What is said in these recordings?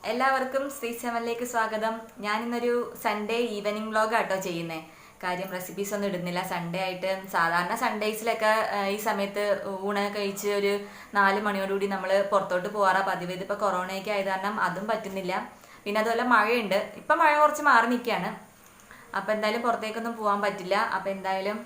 എല്ലാവർക്കും ശ്രീ 7ലേക്ക് സ്വാഗതം. ഞാനിന്നൊരു Sunday evening vlog ആട്ടോ ചെയ്യുന്നത്. കാര്യം റെസിപ്പീസ് ഒന്നും ഇടുന്നില്ല. സൺഡേ ആയിട്ട് സാധാരണ സൺഡേസിലൊക്കെ ഈ സമയത്ത് ഊണ് കഴിച്ച് ഒരു 4 മണിയോടുകൂടി നമ്മൾ പുറത്തോട്ട് പോകാറാ പതിവ്. ഇതിപ്പോൾ കൊറോണയൊക്കെ ആയത് കാരണം അതും പറ്റുന്നില്ല. പിന്നെ അതുപോലെ മഴയുണ്ട്. ഇപ്പം മഴ കുറച്ച് മാറി നിൽക്കുകയാണ്. അപ്പം എന്തായാലും പുറത്തേക്കൊന്നും പോകാൻ പറ്റില്ല. അപ്പം എന്തായാലും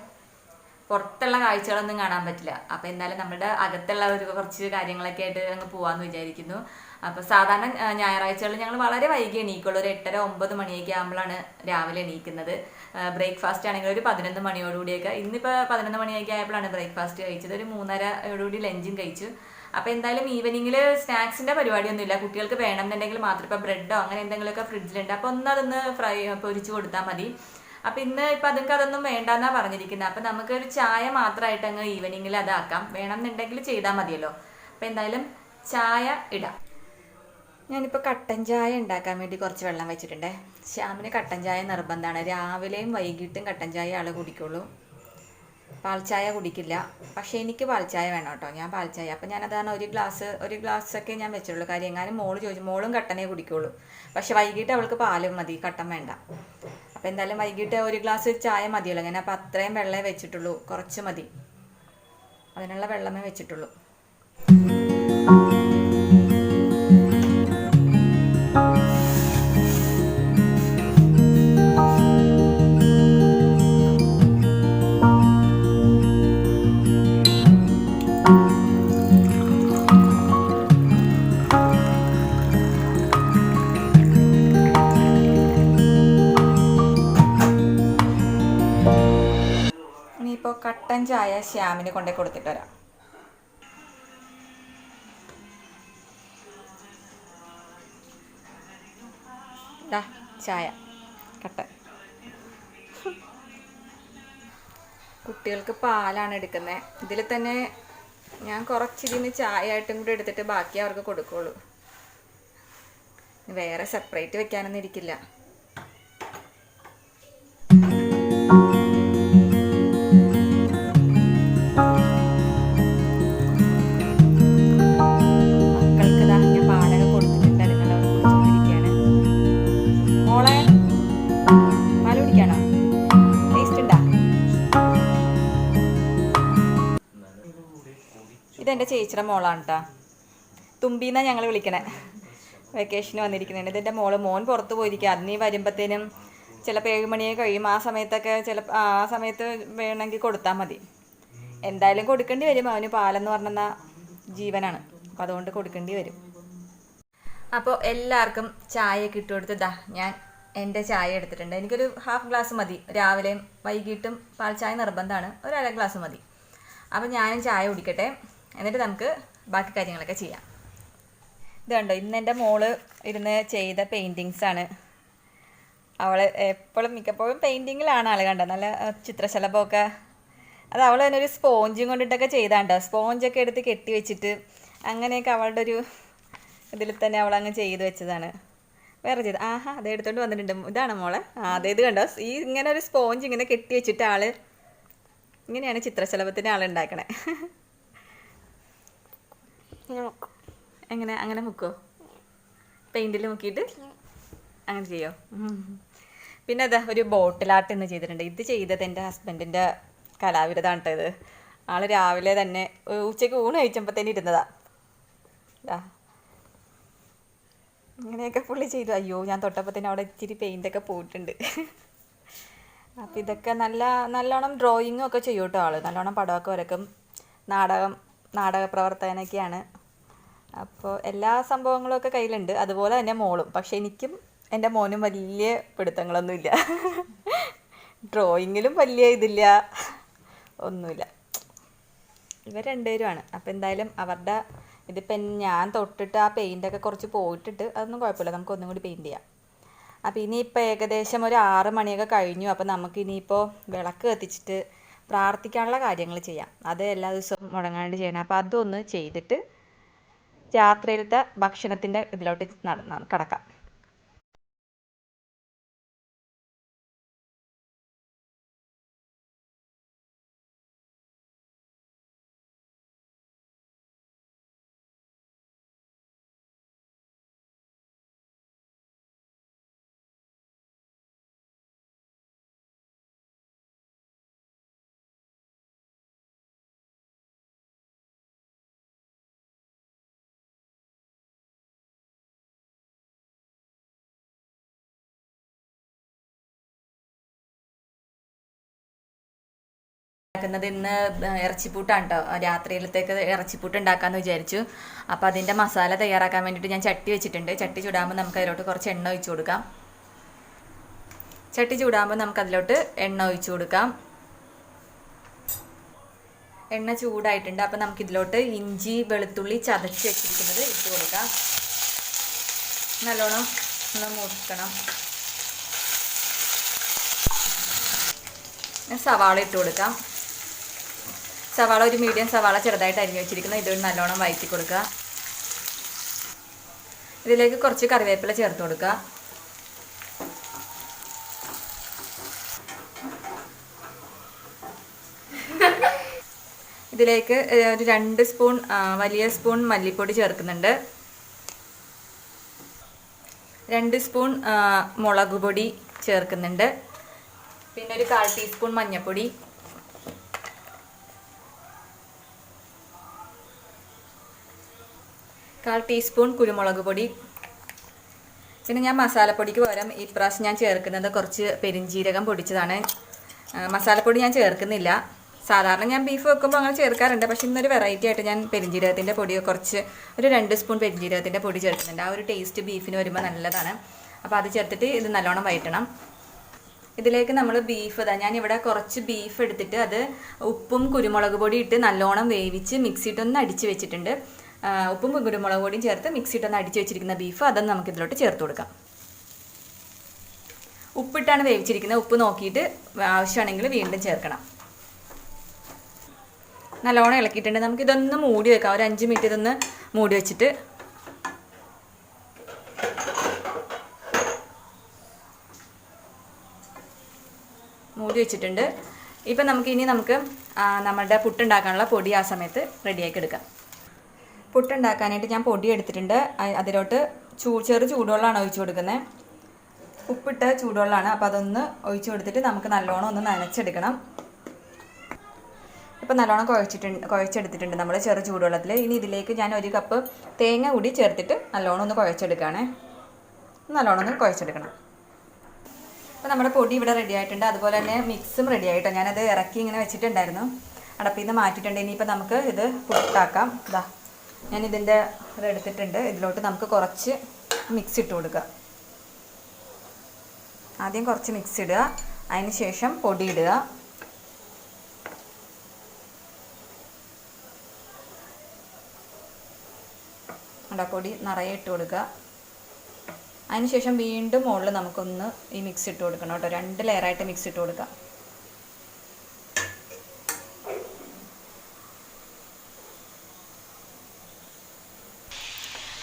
പുറത്തുള്ള കാഴ്ചകളൊന്നും കാണാൻ പറ്റില്ല. അപ്പം എന്തായാലും നമ്മുടെ അകത്തുള്ള ഒരു കുറച്ച് കാര്യങ്ങളൊക്കെ ആയിട്ട് അങ്ങ് പോകാമെന്ന് വിചാരിക്കുന്നു. അപ്പോൾ സാധാരണ ഞായറാഴ്ചകളിൽ ഞങ്ങൾ വളരെ വൈകി എണീക്കുള്ളൂ. ഒരു 8:30-9 മണിയൊക്കെ ആകുമ്പോഴാണ് രാവിലെ എണീക്കുന്നത്. ബ്രേക്ക്ഫാസ്റ്റ് ആണെങ്കിൽ ഒരു 11 മണിയോടുകൂടിയൊക്കെ. ഇന്നിപ്പോൾ 11 മണിയൊക്കെ ആയപ്പോഴാണ് ബ്രേക്ക്ഫാസ്റ്റ് കഴിച്ചത്. ഒരു 3:30യോടുകൂടി ലഞ്ചും കഴിച്ചു. അപ്പോൾ എന്തായാലും ഈവനിങ്ങിൽ സ്നാക്സിൻ്റെ പരിപാടിയൊന്നുമില്ല. കുട്ടികൾക്ക് വേണമെന്നുണ്ടെങ്കിൽ മാത്രം ഇപ്പോൾ ബ്രെഡോ അങ്ങനെ എന്തെങ്കിലുമൊക്കെ ഫ്രിഡ്ജിലുണ്ട്. അപ്പോൾ അതൊന്ന് പൊരിച്ച് കൊടുത്താൽ മതി. അപ്പം ഇപ്പം അതൊന്നും വേണ്ടെന്നാ പറഞ്ഞിരിക്കുന്നത്. അപ്പം നമുക്കൊരു ചായ മാത്രമായിട്ട് അങ്ങ് ഈവനിങ്ങിൽ അതാക്കാം. വേണമെന്നുണ്ടെങ്കിൽ ചെയ്താൽ മതിയല്ലോ. അപ്പം എന്തായാലും ചായ ഇടാം. ഞാനിപ്പോൾ കട്ടൻ ചായ ഉണ്ടാക്കാൻ വേണ്ടി കുറച്ച് വെള്ളം വെച്ചിട്ടുണ്ട്. ശ്യാമിന് കട്ടൻ ചായ നിർബന്ധമാണ്. രാവിലെയും വൈകിട്ടും കട്ടൻ ചായ ആൾ കുടിക്കുള്ളൂ. പാൽച്ചായ കുടിക്കില്ല. പക്ഷേ എനിക്ക് പാൽച്ചായ വേണം കേട്ടോ. ഞാൻ പാൽച്ചായ അപ്പം ഞാനതാണ് ഒരു ഗ്ലാസ്സൊക്കെ ഞാൻ വെച്ചുള്ളൂ. കാര്യം എങ്ങാനും മോള് ചോദിച്ചു. മോളും കട്ടനേ കുടിക്കുള്ളൂ. പക്ഷെ വൈകിട്ട് അവൾക്ക് പാലും മതി, കട്ടൻ വേണ്ട. അപ്പം എന്തായാലും വൈകിട്ട് ഒരു ഗ്ലാസ് ചായ മതിയല്ലോ. ഞാൻ അപ്പം അത്രയും വെള്ളമേ വെച്ചിട്ടുള്ളൂ. കുറച്ച് മതി, അതിനുള്ള വെള്ളമേ വെച്ചിട്ടുള്ളൂ. ഇനിയിപ്പോൾ കട്ടൻ ചായ ശ്യാമിന് കൊണ്ടേ കൊടുത്തിട്ട് വരാം. ചായ കട്ടൻ. കുട്ടികൾക്ക് പാലാണ് എടുക്കുന്നത്. ഇതിൽ തന്നെ ഞാൻ കുറച്ചിതിന് ചായ ആയിട്ടും കൂടി എടുത്തിട്ട് ബാക്കി അവർക്ക് കൊടുക്കുള്ളൂ. വേറെ സെപ്പറേറ്റ് വെക്കാനൊന്നും ഇരിക്കില്ല. ഇതെൻ്റെ ചേച്ചിയുടെ മോളാണ് കേട്ടോ. തുമ്പീന്നാണ് ഞങ്ങൾ വിളിക്കണേ. വെക്കേഷന് വന്നിരിക്കുന്നതാണ്. ഇതെൻ്റെ മോൻ പുറത്ത് പോയിരിക്കുക. അതിന് വരുമ്പോഴത്തേനും ചിലപ്പോൾ 7 മണിയൊക്കെ കഴിയും. ആ സമയത്തൊക്കെ ആ സമയത്ത് വേണമെങ്കിൽ കൊടുത്താൽ മതി. എന്തായാലും കൊടുക്കേണ്ടി വരും. അവന് പാലെന്ന് പറഞ്ഞാൽ ജീവനാണ്. അപ്പം അതുകൊണ്ട് കൊടുക്കേണ്ടി വരും. അപ്പോൾ എല്ലാവർക്കും ചായയൊക്കെ ഇട്ട് കൊടുത്തതാ ഞാൻ എൻ്റെ ചായ എടുത്തിട്ടുണ്ട്. എനിക്കൊരു ഹാഫ് ഗ്ലാസ് മതി. രാവിലെയും വൈകിട്ടും പാൽ ചായ നിർബന്ധമാണ്. ഒരു അര ഗ്ലാസ് മതി. അപ്പം ഞാനും ചായ കുടിക്കട്ടെ. എന്നിട്ട് നമുക്ക് ബാക്കി കാര്യങ്ങളൊക്കെ ചെയ്യാം. ഇത് കണ്ടോ, ഇന്ന് എൻ്റെ മോള് ഇരുന്ന് ചെയ്ത പെയിൻറ്റിങ്സാണ്. അവൾ എപ്പോഴും മിക്കപ്പോഴും പെയിൻറ്റിങ്ങിലാണ് ആൾ കണ്ടത്. നല്ല ചിത്രശലഭമൊക്കെ. അത് അവൾ തന്നെ ഒരു സ്പോഞ്ചും കൊണ്ടിട്ടൊക്കെ ചെയ്താണ്ടോ. സ്പോഞ്ചൊക്കെ എടുത്ത് കെട്ടി വെച്ചിട്ട് അങ്ങനെയൊക്കെ അവളുടെ ഒരു ഇതിൽ തന്നെ അവളങ്ങ് ചെയ്ത് വെച്ചതാണ്. വേറെ ചെയ്ത് അത് എടുത്തോണ്ട് വന്നിട്ടുണ്ട്. ഇതാണ് മോളെ. ഇത് കണ്ടോ, ഇങ്ങനെ ഒരു സ്പോഞ്ച് ഇങ്ങനെ കെട്ടി വെച്ചിട്ട് ആൾ ഇങ്ങനെയാണ് ചിത്രശലഭത്തിൻ്റെ ആളുണ്ടാക്കണേ. എങ്ങനെ അങ്ങനെ മുക്കോ? പെയിൻറ്റിൽ മുക്കിയിട്ട് അങ്ങനെ ചെയ്യോ? പിന്നെ അതാ ഒരു ബോട്ടിലാട്ട് ഇന്ന് ചെയ്തിട്ടുണ്ട്. ഇത് ചെയ്തത് എൻ്റെ ഹസ്ബൻഡിൻ്റെ കലാവിരുതാണ് കേട്ടോ. ഇത് ആൾ രാവിലെ തന്നെ ഉച്ചയ്ക്ക് ഊണ് കഴിച്ചപ്പോഴത്തേനും ഇരുന്നതാ. ഇങ്ങനെയൊക്കെ പുള്ളി ചെയ്തു. അയ്യോ, ഞാൻ തൊട്ടപ്പോഴത്തേനും അവിടെ ഇച്ചിരി പെയിൻ്റൊക്കെ പോയിട്ടുണ്ട്. അപ്പം ഇതൊക്കെ നല്ലോണം ഡ്രോയിങ്ങും ഒക്കെ ചെയ്യും കേട്ടോ. ആൾ നല്ലോണം പടമൊക്കെ വരക്കും. നാടക പ്രവർത്തകനൊക്കെയാണ്. അപ്പോൾ എല്ലാ സംഭവങ്ങളൊക്കെ കയ്യിലുണ്ട്. അതുപോലെ തന്നെ മോളും. പക്ഷെ എനിക്കും എൻ്റെ മോനും വലിയ പിടുത്തങ്ങളൊന്നുമില്ല. ഡ്രോയിങ്ങിലും വലിയ ഇതില്ല, ഒന്നുമില്ല. ഇവർ രണ്ടുപേരുമാണ്. അപ്പോൾ എന്തായാലും അവരുടെ ഇതിപ്പം ഞാൻ തൊട്ടിട്ട് ആ പെയിൻ്റൊക്കെ കുറച്ച് പോയിട്ടിട്ട് അതൊന്നും കുഴപ്പമില്ല. നമുക്ക് ഒന്നും കൂടി പെയിൻറ്റ് ചെയ്യാം. അപ്പോൾ ഇനിയിപ്പോൾ ഏകദേശം ഒരു 6 മണിയൊക്കെ കഴിഞ്ഞു. അപ്പോൾ നമുക്ക് ഇനിയിപ്പോൾ വിളക്ക് കത്തിച്ചിട്ട് പ്രാർത്ഥിക്കാനുള്ള കാര്യങ്ങൾ ചെയ്യാം. അത് എല്ലാ ദിവസവും മുടങ്ങാണ്ട് ചെയ്യണം. അപ്പോൾ അതൊന്ന് ചെയ്തിട്ട് രാത്രിയിലത്തെ ഭക്ഷണത്തിൻ്റെ ഇതിലോട്ട് കടക്കാം. ഇന്ന് ഇറച്ചിപ്പൂട്ടാണ് കേട്ടോ. രാത്രിയിലത്തേക്ക് ഇറച്ചിപ്പൂട്ട് ഉണ്ടാക്കാമെന്ന് വിചാരിച്ചു. അപ്പോൾ അതിൻ്റെ മസാല തയ്യാറാക്കാൻ വേണ്ടിയിട്ട് ഞാൻ ചട്ടി വെച്ചിട്ടുണ്ട്. ചട്ടി ചൂടാകുമ്പോൾ നമുക്ക് അതിലോട്ട് കുറച്ച് എണ്ണ ഒഴിച്ചു കൊടുക്കാം. ചട്ടി ചൂടാകുമ്പോൾ നമുക്ക് അതിലോട്ട് എണ്ണ ഒഴിച്ചു കൊടുക്കാം. എണ്ണ ചൂടായിട്ടുണ്ട്. അപ്പോൾ നമുക്കിതിലോട്ട് ഇഞ്ചി വെളുത്തുള്ളി ചതച്ച് വെച്ചിരിക്കുന്നത് ഇട്ട് കൊടുക്കാം. നല്ലോണം ഒന്ന് മൂക്കണം. സവാള ഇട്ട് കൊടുക്കാം. സവാള ഒരു മീഡിയം സവാള ചെറുതായിട്ട് അരിഞ്ഞു വെച്ചിരിക്കുന്നത് ഇതൊരു നല്ലോണം വഴറ്റി കൊടുക്കുക. ഇതിലേക്ക് കുറച്ച് കറിവേപ്പില ചേർത്ത് കൊടുക്കുക. ഇതിലേക്ക് ഒരു 2 സ്പൂൺ വലിയ സ്പൂൺ മല്ലിപ്പൊടി ചേർക്കുന്നുണ്ട്. 2 സ്പൂൺ മുളക് പൊടി ചേർക്കുന്നുണ്ട്. പിന്നെ ഒരു 1/4 ടീസ്പൂൺ മഞ്ഞൾപ്പൊടി, 1/4 ടീസ്പൂൺ കുരുമുളക് പൊടി. പിന്നെ ഞാൻ മസാലപ്പൊടിക്ക് പകരം ഇപ്രാവശ്യം ഞാൻ ചേർക്കുന്നത് കുറച്ച് പെരിഞ്ജീരകം പൊടിച്ചതാണ്. മസാലപ്പൊടി ഞാൻ ചേർക്കുന്നില്ല. സാധാരണ ഞാൻ ബീഫ് വെക്കുമ്പോൾ അങ്ങനെ ചേർക്കാറുണ്ട്. പക്ഷെ ഇന്നൊരു വെറൈറ്റി ആയിട്ട് ഞാൻ പെരിഞ്ജീരകത്തിൻ്റെ പൊടി കുറച്ച് ഒരു 2 സ്പൂൺ പെരിഞ്ജീരകത്തിൻ്റെ പൊടി ചേർക്കുന്നുണ്ട്. ആ ഒരു ടേസ്റ്റ് ബീഫിന് വരുമ്പോൾ നല്ലതാണ്. അപ്പോൾ അത് ചേർത്തിട്ട് ഇത് നല്ലോണം വഴറ്റണം. ഇതിലേക്ക് നമ്മൾ ബീഫ് ഞാനിവിടെ കുറച്ച് ബീഫ് എടുത്തിട്ട് അത് ഉപ്പും കുരുമുളക് പൊടി ഇട്ട് നല്ലോണം വേവിച്ച് മിക്സിയിട്ടൊന്ന് അടിച്ച് വെച്ചിട്ടുണ്ട്. ഉപ്പും കുരുമുളക് പൊടിയും ചേർത്ത് മിക്സിയിട്ടൊന്ന് അടിച്ച് വെച്ചിരിക്കുന്ന ബീഫ് അതൊന്ന് നമുക്ക് ഇതിലോട്ട് ചേർത്ത് കൊടുക്കാം. ഉപ്പിട്ടാണ് വേവിച്ചിരിക്കുന്നത്. ഉപ്പ് നോക്കിയിട്ട് ആവശ്യമാണെങ്കിൽ വീണ്ടും ചേർക്കണം. നല്ലോണം ഇളക്കിയിട്ടുണ്ട്. നമുക്കിതൊന്ന് മൂടി വെക്കാം. ഒരു 5 മിനിറ്റ് ഇതൊന്ന് മൂടി വെച്ചിട്ട് മൂടി വെച്ചിട്ടുണ്ട്. ഇപ്പം നമുക്ക് നമ്മുടെ പുട്ടുണ്ടാക്കാനുള്ള പൊടി ആ സമയത്ത് റെഡിയാക്കി എടുക്കാം. പുട്ടുണ്ടാക്കാനായിട്ട് ഞാൻ പൊടി എടുത്തിട്ടുണ്ട്. അതിലോട്ട് ചെറു ചൂടുവെള്ളമാണ് ഒഴിച്ചു കൊടുക്കുന്നത്. ഉപ്പിട്ട ചൂടുവെള്ളമാണ്. അപ്പോൾ അതൊന്ന് ഒഴിച്ചു കൊടുത്തിട്ട് നമുക്ക് നല്ലോണം ഒന്ന് നനച്ചെടുക്കണം. ഇപ്പം നല്ലോണം കുഴച്ചെടുത്തിട്ടുണ്ട് നമ്മൾ ചെറു ചൂടുവെള്ളത്തിൽ. ഇനി ഇതിലേക്ക് ഞാൻ 1 കപ്പ് തേങ്ങ കൂടി ചേർത്തിട്ട് നല്ലോണം ഒന്ന് കുഴച്ചെടുക്കുകയാണ്. നല്ലോണം ഒന്ന് കുഴച്ചെടുക്കണം. അപ്പോൾ നമ്മുടെ പൊടി ഇവിടെ റെഡി ആയിട്ടുണ്ട്. അതുപോലെ തന്നെ മിക്സും റെഡി ആയിട്ടോ. ഞാനത് ഇറക്കി ഇങ്ങനെ വെച്ചിട്ടുണ്ടായിരുന്നു. അടപ്പിൽ നിന്ന് മാറ്റിയിട്ടുണ്ട്. ഇനിയിപ്പോൾ നമുക്ക് ഇത് പുട്ടാക്കാം. ഞാനിതിൻ്റെ ഇതെടുത്തിട്ടുണ്ട്. ഇതിലോട്ട് നമുക്ക് കുറച്ച് മിക്സ് ഇട്ട് കൊടുക്കുക. ആദ്യം കുറച്ച് മിക്സ് ഇടുക. അതിന് ശേഷം പൊടി ഇടുക. പൊടി നിറയെ ഇട്ട് കൊടുക്കുക. അതിനുശേഷം വീണ്ടും മുകളിൽ നമുക്കൊന്ന് ഈ മിക്സ് ഇട്ട് കൊടുക്കണം കേട്ടോ. 2 ലെയറായിട്ട് മിക്സ് ഇട്ട് കൊടുക്കുക.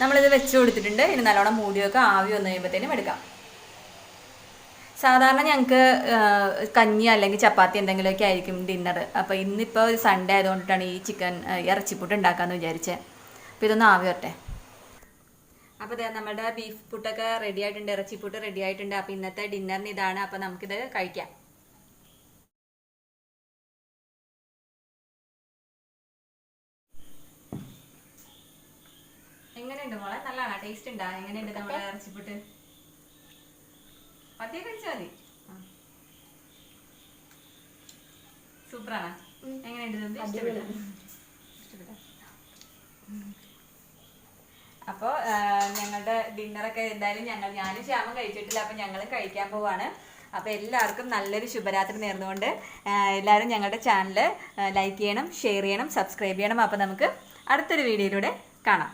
നമ്മളിത് വെച്ച് കൊടുത്തിട്ടുണ്ട്. ഇനി നല്ലോണം മൂടി വെക്കുക. ആവി വന്നു കഴിയുമ്പോഴത്തേനും എടുക്കാം. സാധാരണ ഞങ്ങൾക്ക് കഞ്ഞി അല്ലെങ്കിൽ ചപ്പാത്തി എന്തെങ്കിലുമൊക്കെ ആയിരിക്കും ഡിന്നർ. അപ്പോൾ ഇന്നിപ്പോൾ സൺഡേ ആയതുകൊണ്ടിട്ടാണ് ഈ ഇറച്ചിപ്പുട്ട് ഉണ്ടാക്കാമെന്ന് വിചാരിച്ചത്. അപ്പോൾ ഇതൊന്ന് ആവി വരട്ടെ. അപ്പോൾ നമ്മുടെ ബീഫ് പുട്ടൊക്കെ റെഡി ആയിട്ടുണ്ട്. ഇറച്ചിപ്പുട്ട് റെഡി ആയിട്ടുണ്ട്. അപ്പോൾ ഇന്നത്തെ ഡിന്നറിന് ഇതാണ്. അപ്പോൾ നമുക്കിത് കഴിക്കാം. എങ്ങനെയുണ്ട് മോളെ? നല്ലതാണോ? ടേസ്റ്റ് ഉണ്ടോ? എങ്ങനെയുണ്ട് നമ്മുടെ ഇറച്ചിപ്പുട്ട്? പതിയെ കഴിച്ചാൽ മതി. സൂപ്പറാണ്. എങ്ങനെയുണ്ട്? അപ്പോൾ ഞങ്ങളുടെ ഡിന്നറൊക്കെ എന്തായാലും ഞാനും ശ്യാമും കഴിച്ചിട്ടില്ല. അപ്പോൾ ഞങ്ങളും കഴിക്കാൻ പോവാണ്. അപ്പോൾ എല്ലാവർക്കും നല്ലൊരു ശുഭരാത്രി നേർന്നുകൊണ്ട് എല്ലാവരും ഞങ്ങളുടെ ചാനൽ ലൈക്ക് ചെയ്യണം, ഷെയർ ചെയ്യണം, സബ്സ്ക്രൈബ് ചെയ്യണം. അപ്പോൾ നമുക്ക് അടുത്തൊരു വീഡിയോയിലൂടെ കാണാം.